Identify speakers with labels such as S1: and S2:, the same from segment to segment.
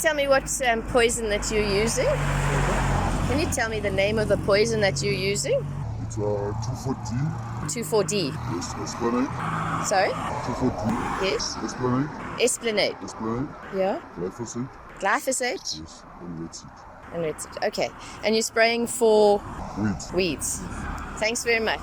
S1: tell me what poison that you're using? Can you tell me the name of the poison that you're using?
S2: It's 2,4-D.
S1: 2,4-D.
S2: Yes, Esplanade.
S1: Sorry?
S2: 2,4-D.
S1: Yes?
S2: Esplanade.
S1: Esplanade.
S2: Esplanade.
S1: Yeah?
S2: Glyphosate.
S1: Glyphosate?
S2: Yes, and red seed.
S1: And red seed. Okay. And you're spraying for?
S2: Weeds.
S1: Weeds. Thanks very much.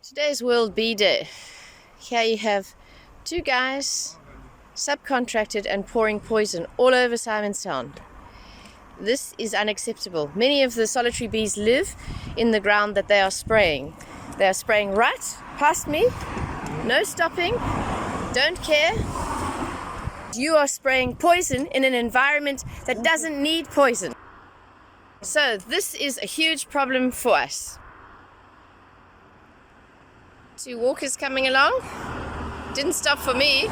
S1: Today is World Bee Day. Here you have two guys subcontracted and pouring poison all over Simonstown. This is unacceptable. Many of the solitary bees live in the ground that they are spraying. They are spraying right past me, no stopping, don't care. You are spraying poison in an environment that doesn't need poison. So this is a huge problem for us. Two walkers coming along. Didn't stop for me.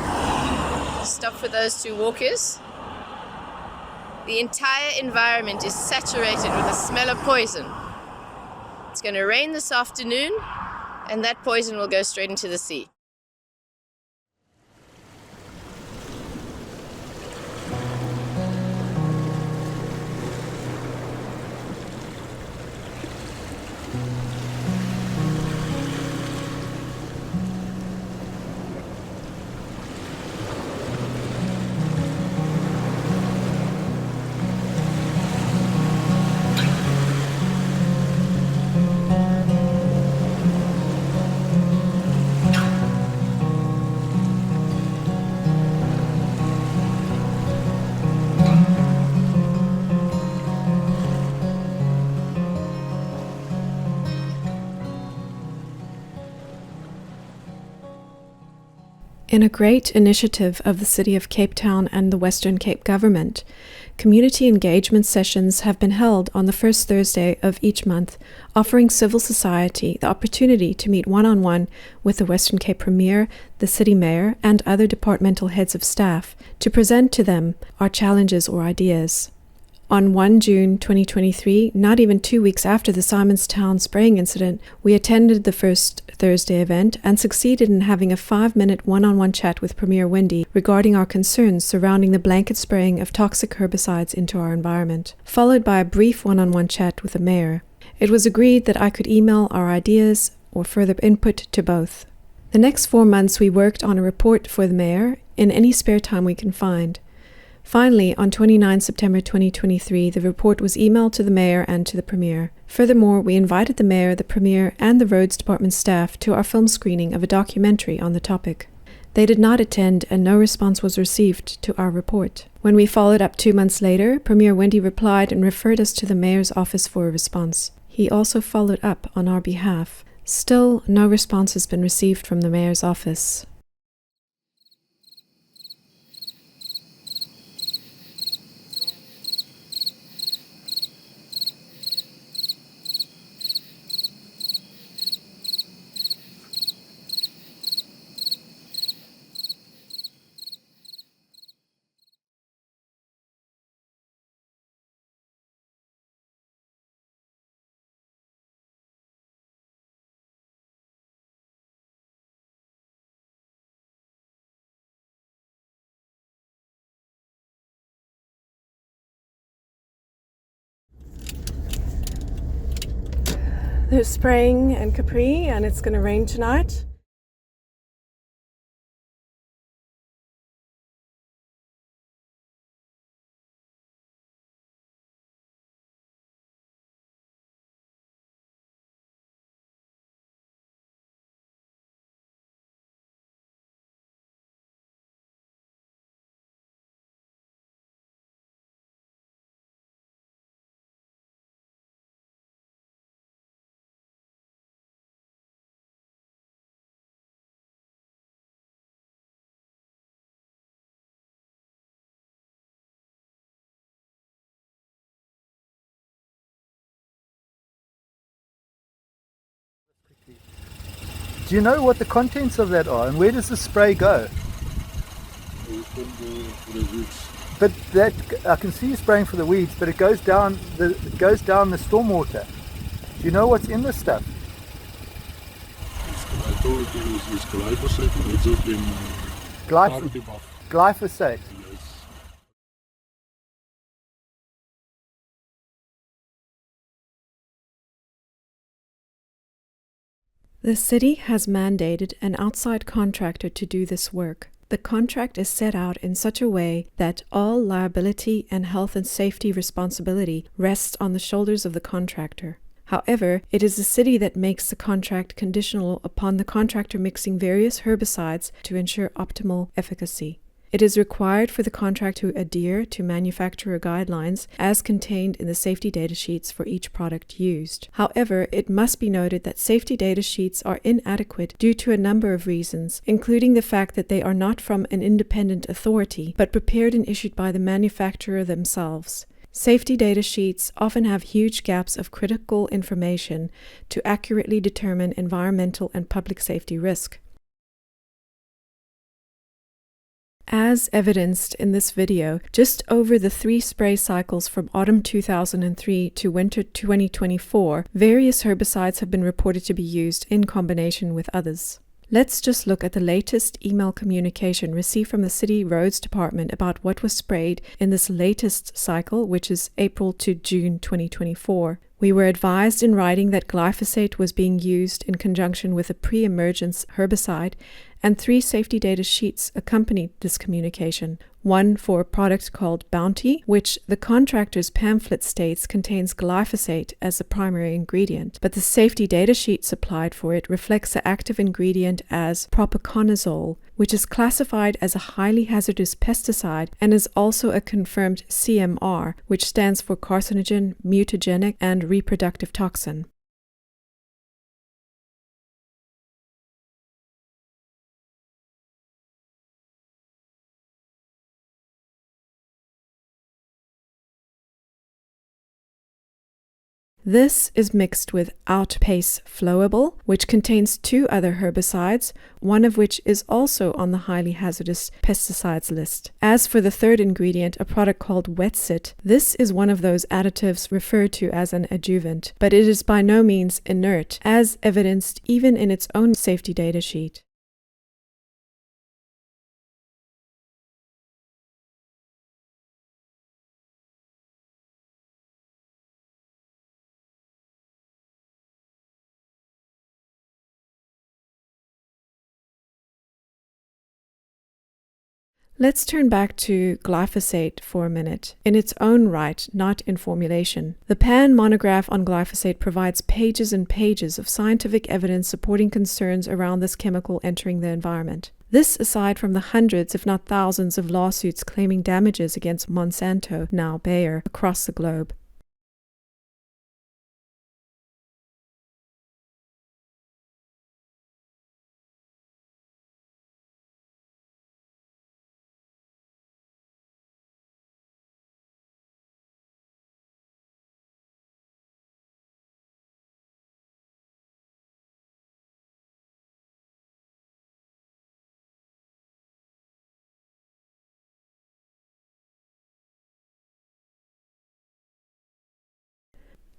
S1: Stop for those two walkers. The entire environment is saturated with the smell of poison. It's going to rain this afternoon, and that poison will go straight into the sea.
S3: In a great initiative of the City of Cape Town and the Western Cape Government, community engagement sessions have been held on the first Thursday of each month, offering civil society the opportunity to meet one-on-one with the Western Cape Premier, the City Mayor, and other departmental heads of staff to present to them our challenges or ideas. On 1 June 2023, not even 2 weeks after the Simonstown spraying incident, we attended the first Thursday event and succeeded in having a 5-minute one-on-one chat with Premier Wendy regarding our concerns surrounding the blanket spraying of toxic herbicides into our environment, followed by a brief one-on-one chat with the Mayor. It was agreed that I could email our ideas or further input to both. The next 4 months we worked on a report for the Mayor in any spare time we can find. Finally, on 29 September 2023, the report was emailed to the Mayor and to the Premier. Furthermore, we invited the Mayor, the Premier, and the Roads Department staff to our film screening of a documentary on the topic. They did not attend, and no response was received to our report. When we followed up 2 months later, Premier Wendy replied and referred us to the Mayor's office for a response. He also followed up on our behalf. Still, no response has been received from the Mayor's office. There's spraying in Capri, and it's going to rain tonight.
S4: Do you know what the contents of that are, and where does the spray go?
S2: We can go for the weeds.
S4: But that, I can see you spraying for the weeds, but it goes down the stormwater. Do you know what's in this stuff?
S2: I told it is glyphosate, and it's ook in
S4: Glyphosate.
S2: Yes.
S3: The city has mandated an outside contractor to do this work. The contract is set out in such a way that all liability and health and safety responsibility rests on the shoulders of the contractor. However, it is the city that makes the contract conditional upon the contractor mixing various herbicides to ensure optimal efficacy. It is required for the contract to adhere to manufacturer guidelines as contained in the safety data sheets for each product used. However, it must be noted that safety data sheets are inadequate due to a number of reasons, including the fact that they are not from an independent authority, but prepared and issued by the manufacturer themselves. Safety data sheets often have huge gaps of critical information to accurately determine environmental and public safety risk. As evidenced in this video, just over the 3 spray cycles from autumn 2003 to winter 2024, various herbicides have been reported to be used in combination with others. Let's just look at the latest email communication received from the City Roads Department about what was sprayed in this latest cycle, which is April to June 2024. We were advised in writing that glyphosate was being used in conjunction with a pre-emergence herbicide, and 3 safety data sheets accompanied this communication. One for a product called Bounty, which the contractor's pamphlet states contains glyphosate as the primary ingredient, but the safety data sheet supplied for it reflects the active ingredient as propiconazole, which is classified as a highly hazardous pesticide and is also a confirmed CMR, which stands for carcinogen, mutagenic, and reproductive toxin. This is mixed with Outpace Flowable, which contains 2 other herbicides, one of which is also on the highly hazardous pesticides list. As for the 3rd ingredient, a product called Wetsit, this is one of those additives referred to as an adjuvant, but it is by no means inert, as evidenced even in its own safety data sheet. Let's turn back to glyphosate for a minute, in its own right, not in formulation. The Pan monograph on glyphosate provides pages and pages of scientific evidence supporting concerns around this chemical entering the environment. This aside from the hundreds, if not thousands, of lawsuits claiming damages against Monsanto, now Bayer, across the globe.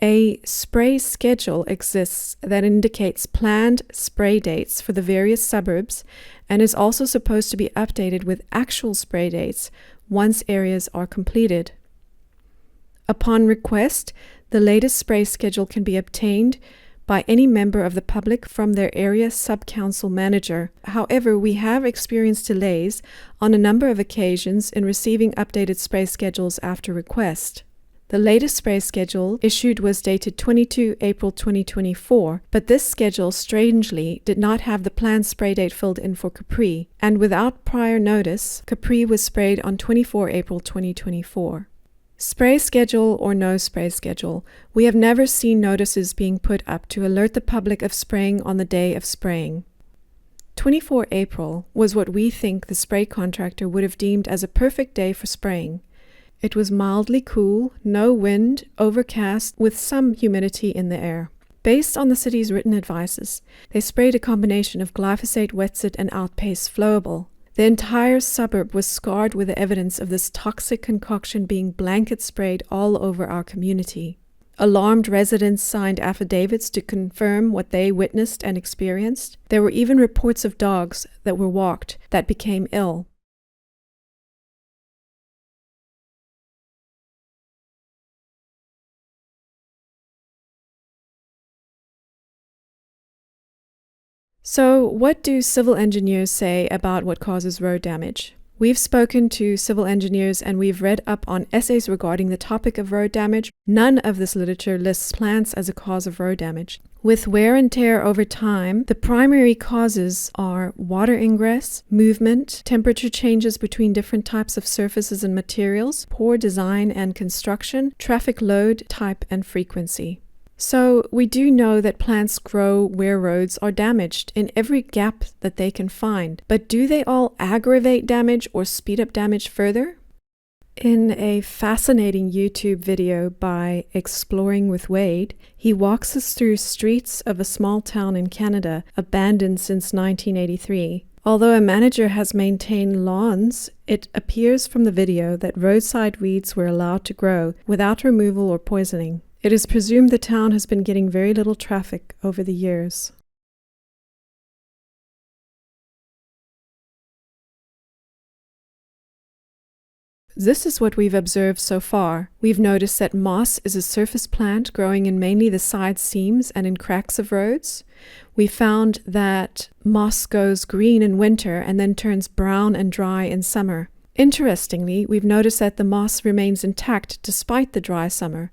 S3: A spray schedule exists that indicates planned spray dates for the various suburbs and is also supposed to be updated with actual spray dates once areas are completed. Upon request, the latest spray schedule can be obtained by any member of the public from their area sub-council manager. However, we have experienced delays on a number of occasions in receiving updated spray schedules after request. The latest spray schedule issued was dated 22 April 2024, but this schedule strangely did not have the planned spray date filled in for Capri, and without prior notice, Capri was sprayed on 24 April 2024. Spray schedule or no spray schedule, we have never seen notices being put up to alert the public of spraying on the day of spraying. 24 April was what we think the spray contractor would have deemed as a perfect day for spraying. It was mildly cool, no wind, overcast, with some humidity in the air. Based on the city's written advices, they sprayed a combination of glyphosate, wetsit, and outpace flowable. The entire suburb was scarred with the evidence of this toxic concoction being blanket sprayed all over our community. Alarmed residents signed affidavits to confirm what they witnessed and experienced. There were even reports of dogs that were walked that became ill. So, what do civil engineers say about what causes road damage? We've spoken to civil engineers and we've read up on essays regarding the topic of road damage. None of this literature lists plants as a cause of road damage. With wear and tear over time, the primary causes are water ingress, movement, temperature changes between different types of surfaces and materials, poor design and construction, traffic load, type, and frequency. So we do know that plants grow where roads are damaged in every gap that they can find, but do they all aggravate damage or speed up damage further? In a fascinating YouTube video by Exploring with Wade, he walks us through streets of a small town in Canada, abandoned since 1983. Although a manager has maintained lawns, it appears from the video that roadside weeds were allowed to grow without removal or poisoning. It is presumed the town has been getting very little traffic over the years. This is what we've observed so far. We've noticed that moss is a surface plant growing in mainly the side seams and in cracks of roads. We found that moss goes green in winter and then turns brown and dry in summer. Interestingly, we've noticed that the moss remains intact despite the dry summer.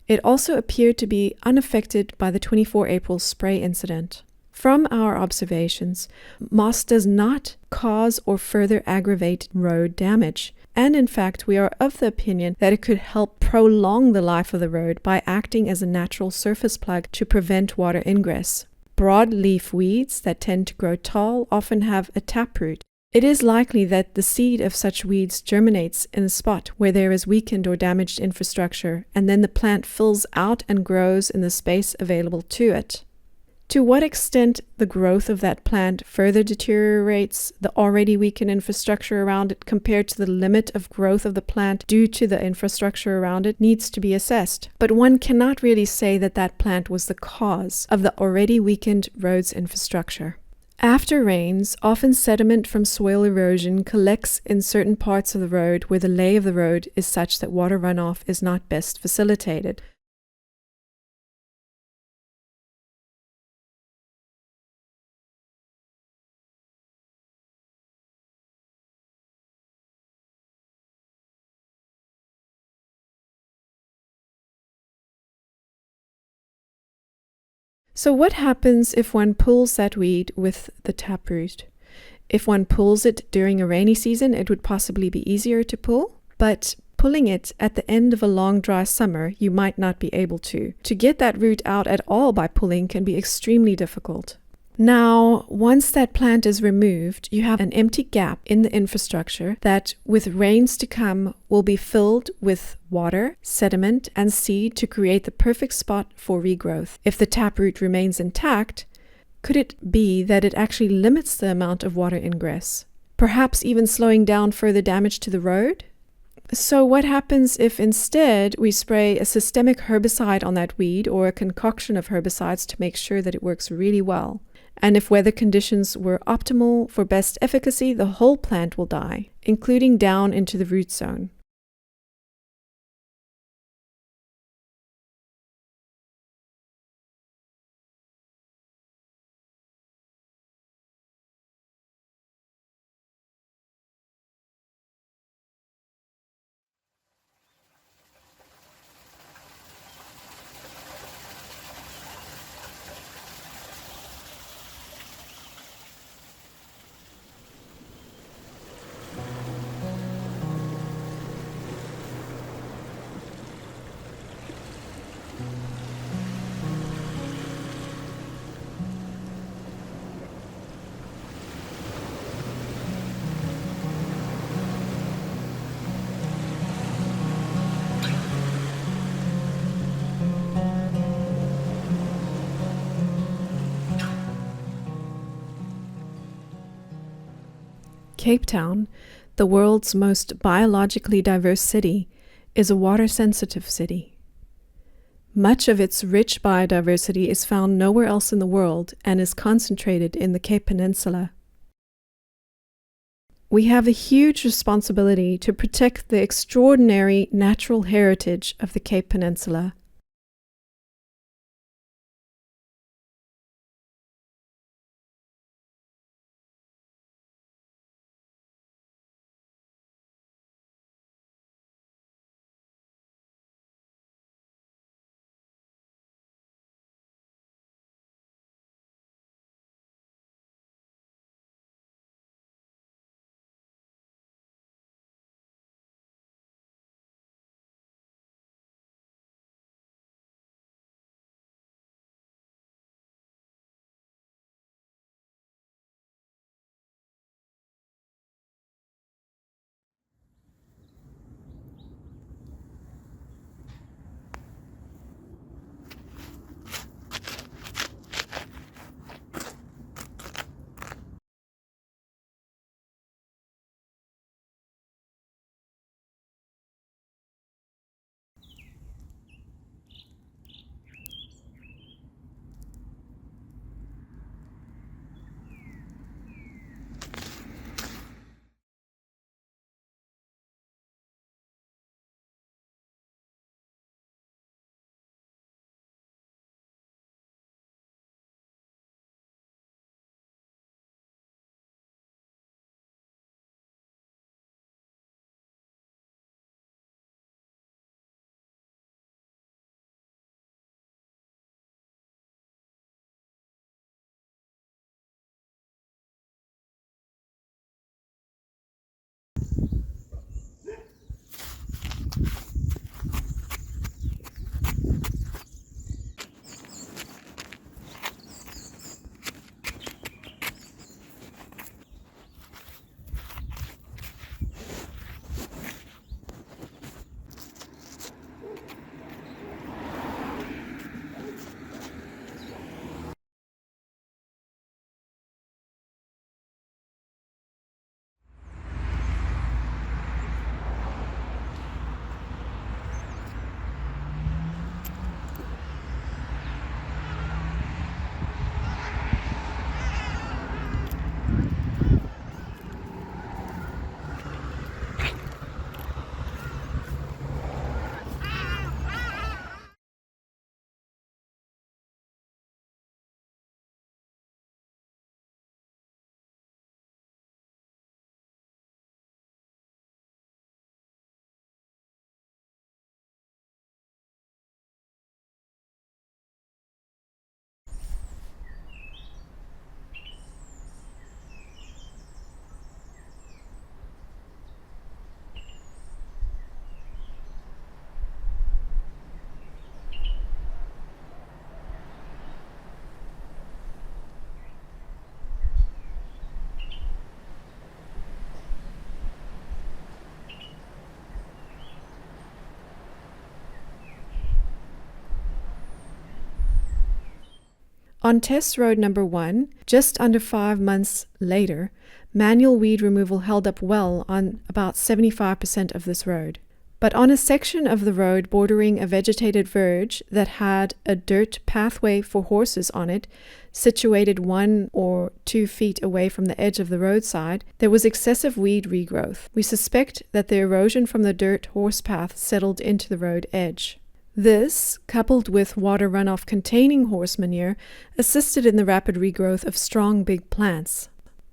S3: It also appeared to be unaffected by the 24 April spray incident. From our observations, moss does not cause or further aggravate road damage. And in fact, we are of the opinion that it could help prolong the life of the road by acting as a natural surface plug to prevent water ingress. Broadleaf weeds that tend to grow tall often have a taproot. It is likely that the seed of such weeds germinates in a spot where there is weakened or damaged infrastructure, and then the plant fills out and grows in the space available to it. To what extent the growth of that plant further deteriorates the already weakened infrastructure around it compared to the limit of growth of the plant due to the infrastructure around it needs to be assessed. But one cannot really say that that plant was the cause of the already weakened road's infrastructure. After rains, often sediment from soil erosion collects in certain parts of the road where the lay of the road is such that water runoff is not best facilitated. So what happens if one pulls that weed with the taproot? If one pulls it during a rainy season, it would possibly be easier to pull, but pulling it at the end of a long dry summer, you might not be able to. To get that root out at all by pulling can be extremely difficult. Now, once that plant is removed, you have an empty gap in the infrastructure that, with rains to come, will be filled with water, sediment, and seed to create the perfect spot for regrowth. If the taproot remains intact, could it be that it actually limits the amount of water ingress, perhaps even slowing down further damage to the road? So what happens if instead we spray a systemic herbicide on that weed or a concoction of herbicides to make sure that it works really well? And if weather conditions were optimal for best efficacy, the whole plant will die, including down into the root zone. Cape Town, the world's most biologically diverse city, is a water-sensitive city. Much of its rich biodiversity is found nowhere else in the world and is concentrated in the Cape Peninsula. We have a huge responsibility to protect the extraordinary natural heritage of the Cape Peninsula. On test road number 1, just under 5 months later, manual weed removal held up well on about 75% of this road. But on a section of the road bordering a vegetated verge that had a dirt pathway for horses on it, situated 1 or 2 feet away from the edge of the roadside, there was excessive weed regrowth. We suspect that the erosion from the dirt horse path settled into the road edge. This, coupled with water runoff containing horse manure, assisted in the rapid regrowth of strong big plants.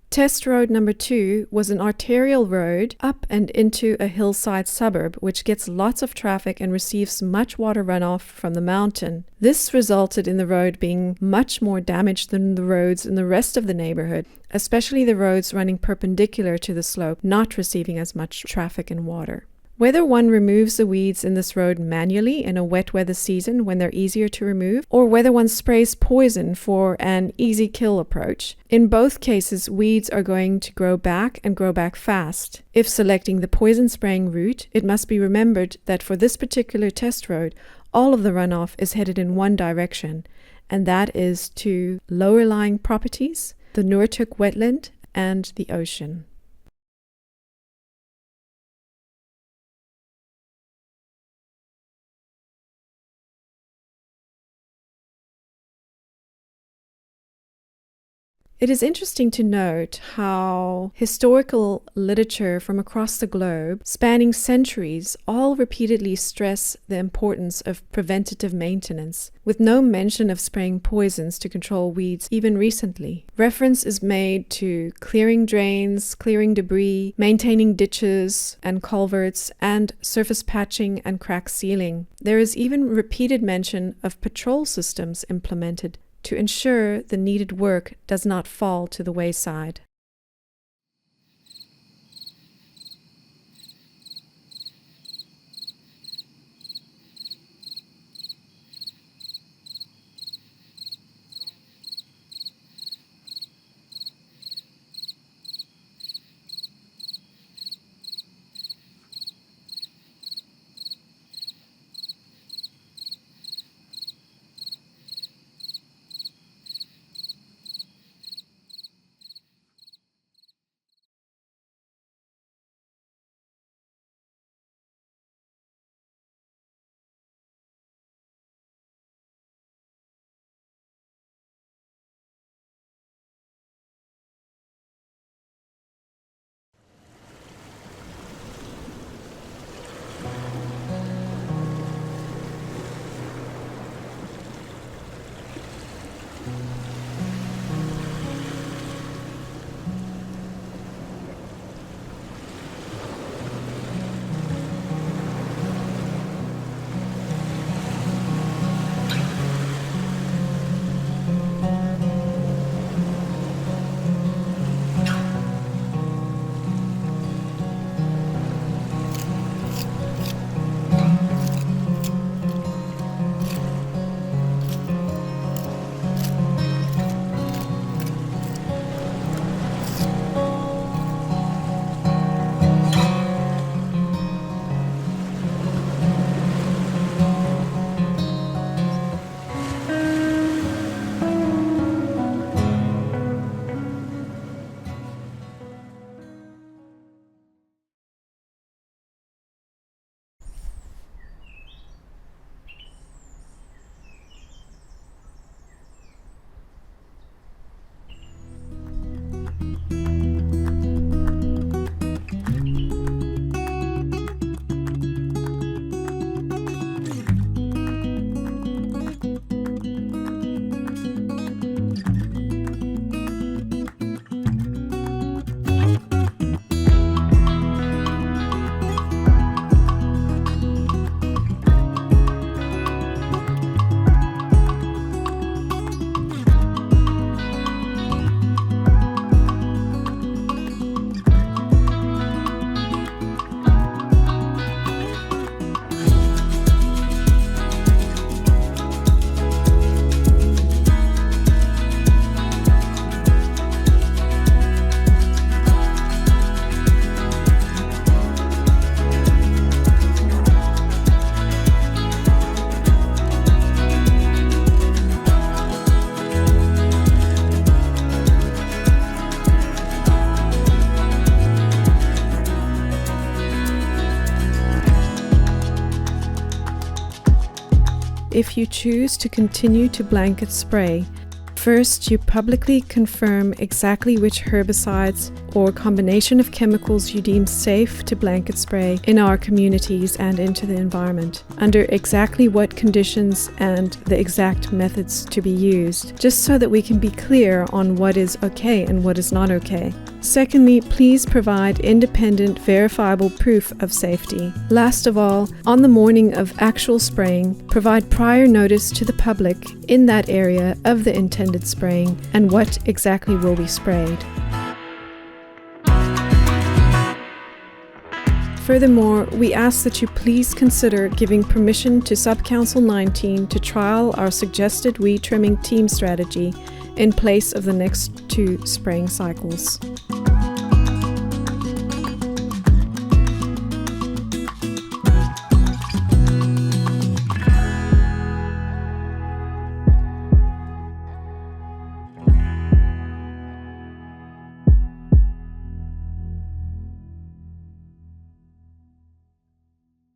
S3: Test road number 2 was an arterial road up and into a hillside suburb which gets lots of traffic and receives much water runoff from the mountain. This resulted in the road being much more damaged than the roads in the rest of the neighborhood, especially the roads running perpendicular to the slope, not receiving as much traffic and water. Whether one removes the weeds in this road manually in a wet weather season when they're easier to remove, or whether one sprays poison for an easy kill approach, in both cases weeds are going to grow back and grow back fast. If selecting the poison spraying route, it must be remembered that for this particular test road, all of the runoff is headed in one direction, and that is to lower lying properties, the Noordhoek wetland, and the ocean. It is interesting to note how historical literature from across the globe, spanning centuries, all repeatedly stress the importance of preventative maintenance, with no mention of spraying poisons to control weeds even recently. Reference is made to clearing drains, clearing debris, maintaining ditches and culverts, and surface patching and crack sealing. There is even repeated mention of patrol systems implemented to ensure the needed work does not fall to the wayside. If you choose to continue to blanket spray, first you publicly confirm exactly which herbicides or combination of chemicals you deem safe to blanket spray in our communities and into the environment, under exactly what conditions and the exact methods to be used, just so that we can be clear on what is okay and what is not okay. Secondly, please provide independent, verifiable proof of safety. Last of all, on the morning of actual spraying, provide prior notice to the public in that area of the intended spraying and what exactly will be sprayed. Furthermore, we ask that you please consider giving permission to Subcouncil 19 to trial our suggested weed trimming team strategy in place of the next 2 spraying cycles.